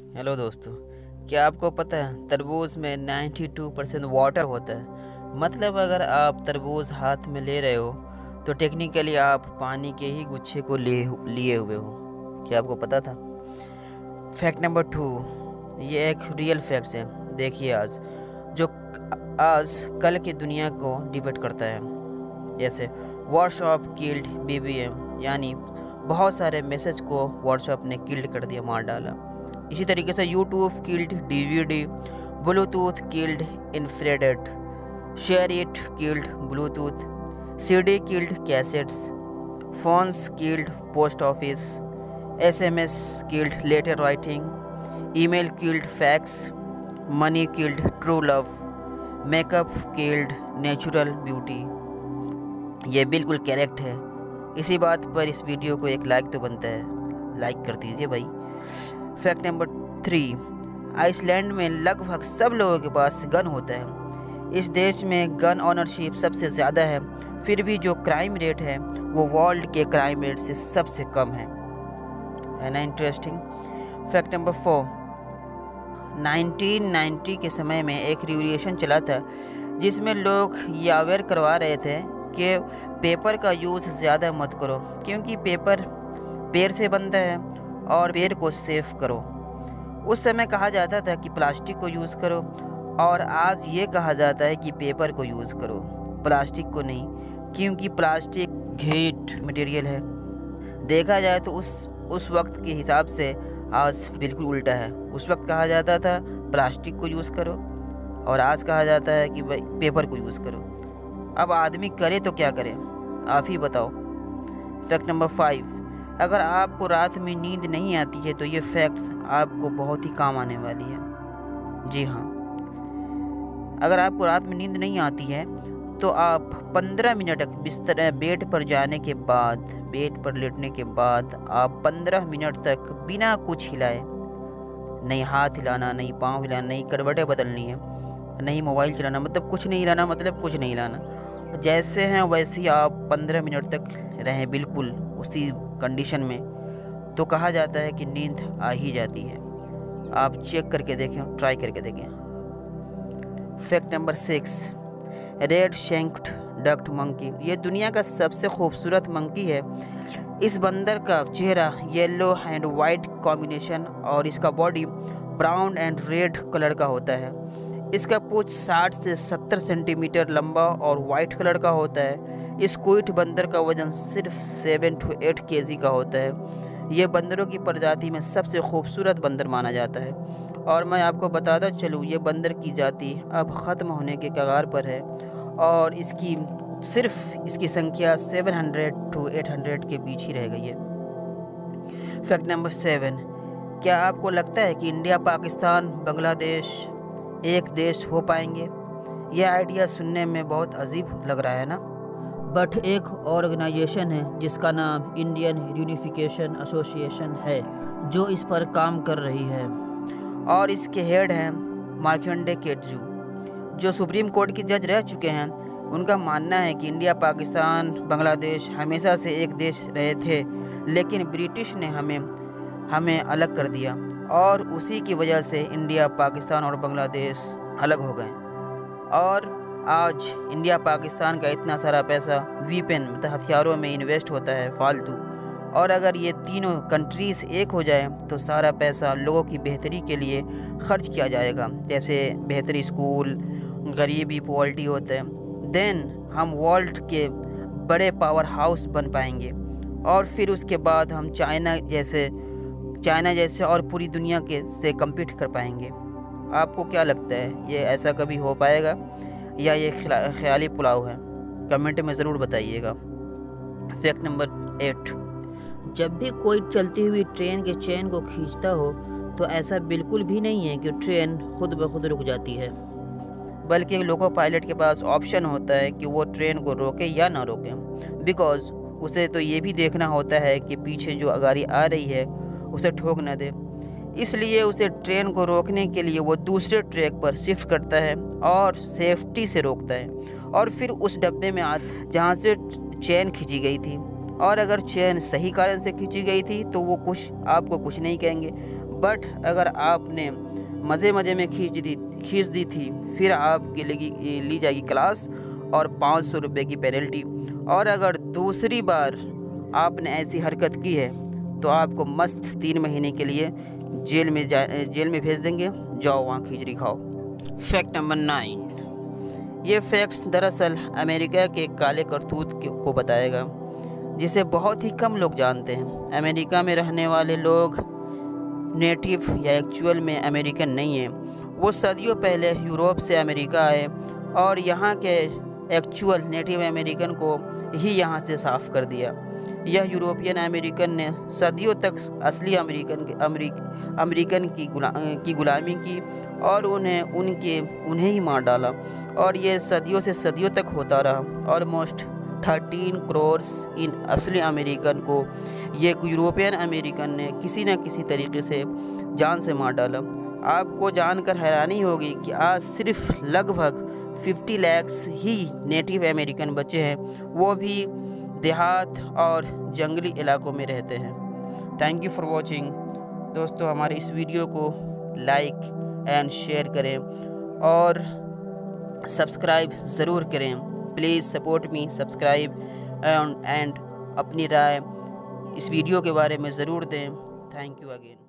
Hello दोस्तों, क्या आपको पता है तरबूज में 92% वाटर होता है। मतलब अगर आप तरबूज हाथ में ले रहे हो तो टेक्निकली आप पानी के ही गुच्छे को लिए हुए हो। क्या आपको पता था? फैक्ट नंबर 2, ये एक रियल फैक्ट है। देखिए जो आज कल की दुनिया को डिपेंड करता है। जैसे व्हाट्सएप किल्ड BBM, यानी बहुत सारे मैसेज को व्हाट्सएप ने किल्ड कर दिया, मार डाला। इसी तरीके से YouTube killed DVD, Bluetooth killed infrared, share it killed Bluetooth, CD killed cassettes, phones killed post office, SMS killed letter writing, email killed fax, money killed true love, makeup killed natural beauty. ये बिल्कुल correct है। इसी बात पर इस video को एक like तो बनता है, लाइक कर दीजिए भाई। फैक्ट नंबर 3, आइसलैंड में लगभग सब लोगों के पास गन होता है। इस देश में गन ऑनरशिप सबसे ज़्यादा है, फिर भी जो क्राइम रेट है वो वर्ल्ड के क्राइम रेट से सबसे कम है ना? इंटरेस्टिंग। फैक्ट नंबर 4, 1990 के समय में एक रिवोल्यूशन चला था जिसमें लोग ये अवेयर करवा रहे थे कि पेपर का यूज़ ज़्यादा मत करो, क्योंकि पेपर पेड़ से बनता है और पेड़ को सेव करो। उस समय कहा जाता था कि प्लास्टिक को यूज़ करो, और आज ये कहा जाता है कि पेपर को यूज़ करो, प्लास्टिक को नहीं, क्योंकि प्लास्टिक हीट मटेरियल है। देखा जाए तो उस वक्त के हिसाब से आज बिल्कुल उल्टा है। उस वक्त कहा जाता था प्लास्टिक को यूज़ करो, और आज कहा जाता है कि भाई पेपर को यूज़ करो। अब आदमी करे तो क्या करे, आप ही बताओ। फैक्ट नंबर 5, अगर आपको रात में नींद नहीं आती है तो ये फैक्ट्स आपको बहुत ही काम आने वाली है। जी हाँ, अगर आपको रात में नींद नहीं आती है तो आप 15 मिनट बिस्तर बेड पर जाने के बाद, बेड पर लेटने के बाद आप 15 मिनट तक बिना कुछ हिलाए, नहीं हाथ हिलाना, नहीं पाँव हिलाना, नहीं करवटें बदलनी है, नहीं मोबाइल चलाना, मतलब कुछ नहीं हिलाना, मतलब कुछ नहीं हिलाना, जैसे हैं वैसे ही आप 15 मिनट तक रहें बिल्कुल उसी कंडीशन में, तो कहा जाता है कि नींद आ ही जाती है। आप चेक करके देखें, ट्राई करके देखें। Fact number 6, red shanked douc monkey, ये दुनिया का सबसे खूबसूरत मंकी है। इस बंदर का चेहरा येलो एंड वाइट कॉम्बिनेशन और इसका body brown and red colour का होता है। इसका पूंछ 60 से 70 सेंटीमीटर लंबा और वाइट कलर का होता है। इस क्विट बंदर का वजन सिर्फ 7 to 8 kg का होता है। ये बंदरों की प्रजाति में सबसे खूबसूरत बंदर माना जाता है। और मैं आपको बताता चलूँ, ये बंदर की जाति अब ख़त्म होने के कगार पर है, और इसकी संख्या 700 to 800 के बीच ही रह गई है। फैक्ट नंबर 7, क्या आपको लगता है कि इंडिया, पाकिस्तान, बांग्लादेश एक देश हो पाएंगे? यह आइडिया सुनने में बहुत अजीब लग रहा है ना? बट एक ऑर्गेनाइजेशन है जिसका नाम इंडियन यूनिफिकेशन एसोसिएशन है जो इस पर काम कर रही है, और इसके हेड हैं मार्कंडे केटजू, जो सुप्रीम कोर्ट के जज रह चुके हैं। उनका मानना है कि इंडिया, पाकिस्तान, बांग्लादेश हमेशा से एक देश रहे थे, लेकिन ब्रिटिश ने हमें अलग कर दिया, और उसी की वजह से इंडिया, पाकिस्तान और बांग्लादेश अलग हो गए। और आज इंडिया, पाकिस्तान का इतना सारा पैसा वीपन मतलब हथियारों में इन्वेस्ट होता है फालतू, और अगर ये तीनों कंट्रीज़ एक हो जाए तो सारा पैसा लोगों की बेहतरी के लिए खर्च किया जाएगा, जैसे बेहतरी स्कूल, गरीबी, पॉवर्टी होता है। देन हम वर्ल्ड के बड़े पावर हाउस बन पाएंगे, और फिर उसके बाद हम चाइना जैसे और पूरी दुनिया से कम्पीट कर पाएंगे। आपको क्या लगता है, ये ऐसा कभी हो पाएगा या ये ख्याली पुलाव है? कमेंट में ज़रूर बताइएगा। फैक्ट नंबर 8, जब भी कोई चलती हुई ट्रेन के चेन को खींचता हो तो ऐसा बिल्कुल भी नहीं है कि ट्रेन खुद ब खुद रुक जाती है, बल्कि लोको पायलट के पास ऑप्शन होता है कि वो ट्रेन को रोके या ना रोके, बिकॉज उसे तो ये भी देखना होता है कि पीछे जो गाड़ी आ रही है उसे ठोक न दे। इसलिए उसे ट्रेन को रोकने के लिए वो दूसरे ट्रैक पर शिफ्ट करता है और सेफ्टी से रोकता है, और फिर उस डब्बे में जहाँ से चेन खींची गई थी, और अगर चेन सही कारण से खींची गई थी तो वो आपको कुछ नहीं कहेंगे, बट अगर आपने मज़े में खींच दी थी फिर आपके लिए ली जाएगी क्लास और 500 रुपये की पेनल्टी। और अगर दूसरी बार आपने ऐसी हरकत की है तो आपको मस्त 3 महीने के लिए जेल में भेज देंगे, जाओ वहाँ खिचड़ी खाओ। Fact number 9। ये फैक्ट्स दरअसल अमेरिका के काले करतूत को बताएगा जिसे बहुत ही कम लोग जानते हैं। अमेरिका में रहने वाले लोग नेटिव या एक्चुअल में अमेरिकन नहीं हैं, वो सदियों पहले यूरोप से अमेरिका आए और यहाँ के एक्चुअल नेटिव अमेरिकन को ही यहाँ से साफ़ कर दिया। यह यूरोपियन अमेरिकन ने सदियों तक असली अमेरिकन की गुलामी की और उन्हें ही मार डाला और ये सदियों से सदियों तक होता रहा। ऑलमोस्ट 13 करोड़ इन असली अमेरिकन को ये यूरोपियन अमेरिकन ने किसी न किसी तरीके से जान से मार डाला। आपको जानकर हैरानी होगी कि आज सिर्फ लगभग 50 लाख ही नेटिव अमेरिकन बचे हैं, वो भी देहात और जंगली इलाकों में रहते हैं। Thank you for watching. दोस्तों, हमारे इस वीडियो को लाइक एंड शेयर करें और सब्सक्राइब ज़रूर करें। Please support me, subscribe and अपनी राय इस वीडियो के बारे में ज़रूर दें। Thank you again.